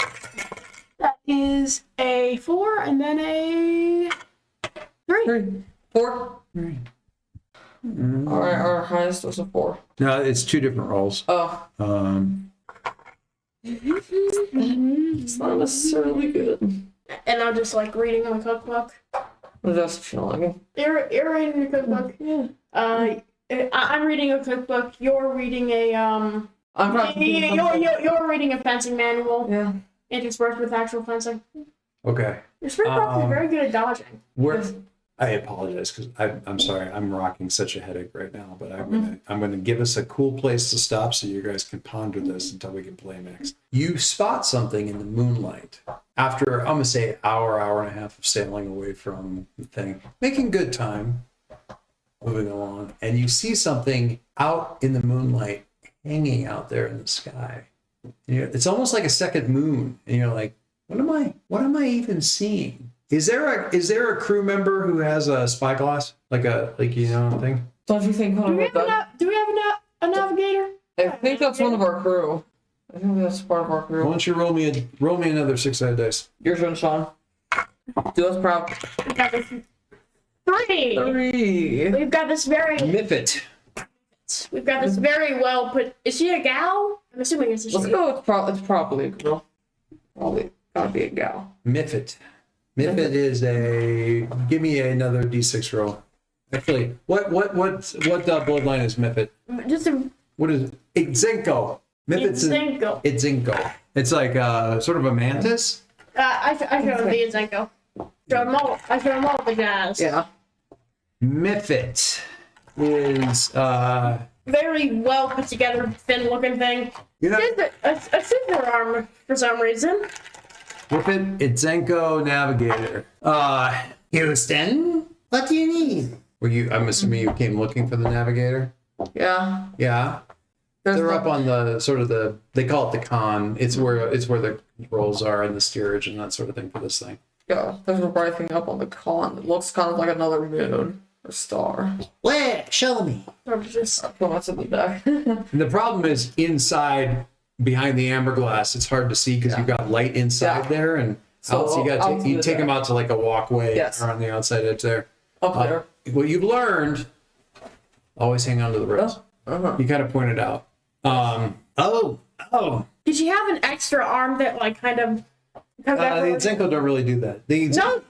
That is a 4 and then a 3. 4. All right, our highest was a 4. No, it's 2 different rolls. Oh, it's not necessarily good. And I'm just like reading my cookbook. It does feel like it. You're reading a cookbook. Yeah. I'm reading a cookbook. You're reading a I'm practicing. You're reading a fencing manual. Yeah. Interspersed with actual fencing. Okay. Your spring fox is very good at dodging. Where I apologize because I'm sorry. I'm rocking such a headache right now, but I'm gonna give us a cool place to stop so you guys can ponder this until we can play next. You spot something in the moonlight after I'm gonna say hour and a half of sailing away from the thing, making good time, moving along, and you see something out in the moonlight hanging out there in the sky. It's almost like a second moon, and you're like, what am I even seeing? Is there a crew member who has a spyglass, like thing? Don't you think Do we have a navigator? I think that's one of our crew. I think that's part of our Why crew. don't you roll me another 6-sided dice? Your turn, Sean. Do us proud. We've got this 3. 3. We've got this very. Miffit. We've got this very well put. Is she a gal? I'm assuming it's a she. Let's go. It's probably a girl. Probably gotta be a gal. Miffit. Miffit is a. Give me another d6 roll. Actually, what bloodline is Miffit? Just a. What is it? Itzenko. Miffit's Itzenko. Itzenko. It's like sort of a mantis. I showed him the Itzenko. I showed him all the guys. Yeah. Miffit is Very well put together, thin looking thing. you know A super arm for some reason. Miffit Itzenko navigator. Houston, what do you need? I'm assuming you came looking for the navigator. Yeah. Yeah. They're up on the they call it the con. It's where the controls are and the steerage and that sort of thing for this thing. Yeah. There's a bright thing up on the con. It looks kind of like another moon or star. Where? Show me. Or just Oh, that's in the back. And the problem is inside behind the amber glass, it's hard to see because you've got light inside there and So you take them out to like a walkway Yes. or on the outside edge there. Up there. What you've learned, always hang on to the ropes. Uh-huh. You kind of pointed out. Oh. did she have an extra arm that like kind of The Itzenko don't really do that. no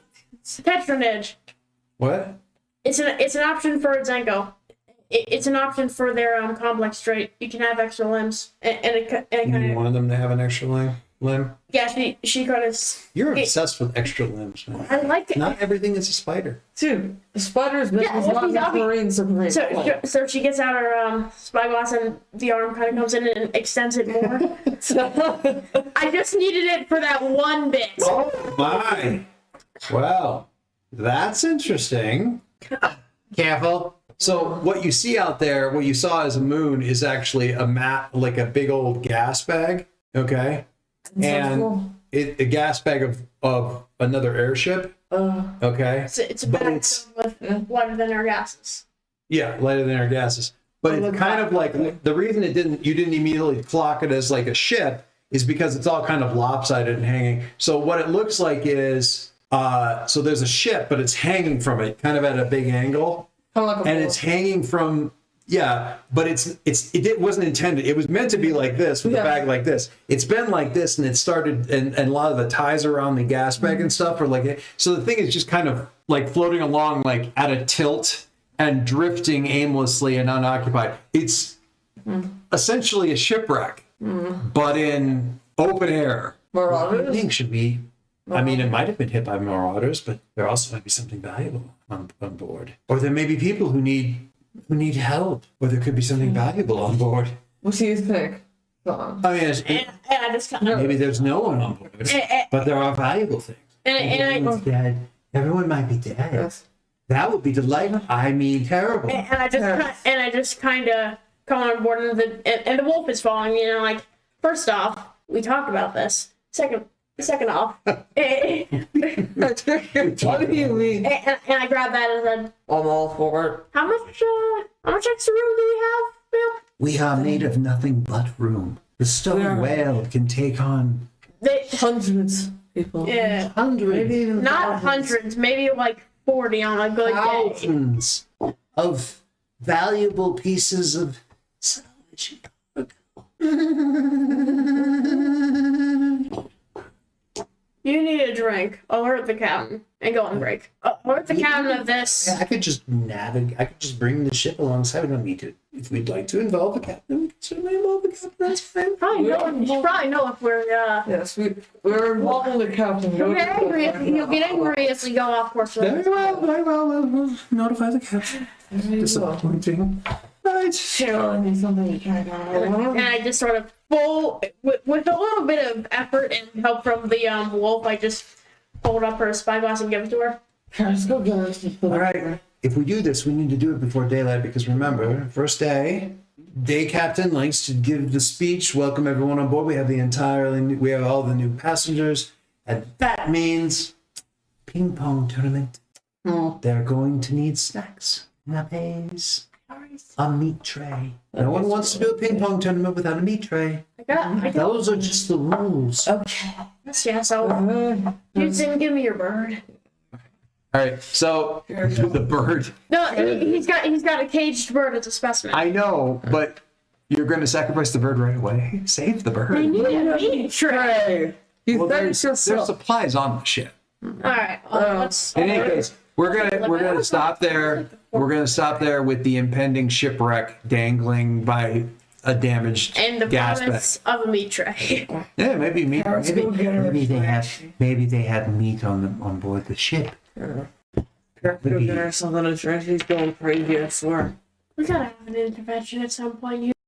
patronage. What? It's an option for Itzenko. It's an option for their complex trait. You can have extra limbs and it You kind of want them to have an extra limb? yeah. She kind of. You're obsessed with extra limbs, man. I like it. Not everything is a spider. Dude, the spider is Yeah, not she's just marine supreme. So she gets out her spyglass and the arm kind of comes in and extends it more. I just needed it for that one bit. Oh my! Wow, that's interesting. Careful. So what you see out there, what you saw as a moon, is actually a map, like a big old gas bag. Okay, and a gas bag of another airship. Okay. It's a bag with lighter than our gases. Yeah, lighter than our gases. But it's kind of like the reason you didn't immediately clock it as like a ship is because it's all kind of lopsided and hanging. So what it looks like is so there's a ship, but it's hanging from it, kind of at a big angle. Kind of like And it's hanging from but it wasn't intended. It was meant to be like this with the bag like this. It's been like this, and it started, and a lot of the ties around the gas bag and stuff are like. So the thing is just kind of like floating along, like at a tilt and drifting aimlessly and unoccupied. It's essentially a shipwreck, but in open air. Marauders? I think should be. I mean, it might have been hit by marauders, but there also might be something valuable on board, or there may be people who need help, or there could be something valuable on board. What do you think? Sean? I mean, And I just kind of maybe there's no one on board, but there are valuable things. Everyone's dead. Everyone might be dead. Yes. That would be delightful. I mean, terrible. and I just kind of come on board, and the wolf is falling. You know, like first off, we talked about this. Second off, What do you mean? and I grabbed that and said, I'm all for it. how much extra room do we have, Bill? We are made of nothing but room. The stone whale can take on Hundreds people. Yeah, hundreds, Maybe even not thousands. hundreds, maybe like 40 on a good day. thousands of valuable pieces of salvage cargo. You need a drink. Alert the captain and go on break. Where's the captain of this? I could just navigate. I could just bring the ship alongside. We don't need to. If we'd like to involve the captain, we can certainly involve the captain. That's fine. You should probably know if we're Yes, we're involving the captain. He'll get angry if we go off course. Very well, very well. We'll notify the captain. Disappointing. Right. Sharon needs something to try And I just sort of with a little bit of effort and help from the wolf, I just fold up her spyglass and give it to her. Let's go get us. All right. If we do this, we need to do it before daylight because remember, first day captain likes to give the speech, welcome everyone on board. We have we have all the new passengers, and that means ping pong tournament. They're going to need snacks, nappies, a meat tray. No one wants to do a ping pong tournament without a meat tray. Those are just the rules. Okay. Yeah, so you didn't give me your bird. All right, so the bird. No, he's got a caged bird as a specimen. I know, but you're going to sacrifice the bird right away. Save the bird. I need a meat tray. You There's supplies on the ship. All right, let's. In any case, we're gonna stop there. We're gonna stop there with the impending shipwreck dangling by a damaged And the gas promise bag. of a meat tray. Yeah, maybe meat. Let's go get her. Maybe they have meat on board the ship. Go get her something to drink. She's going crazy, I swear. We gotta have an intervention at some point.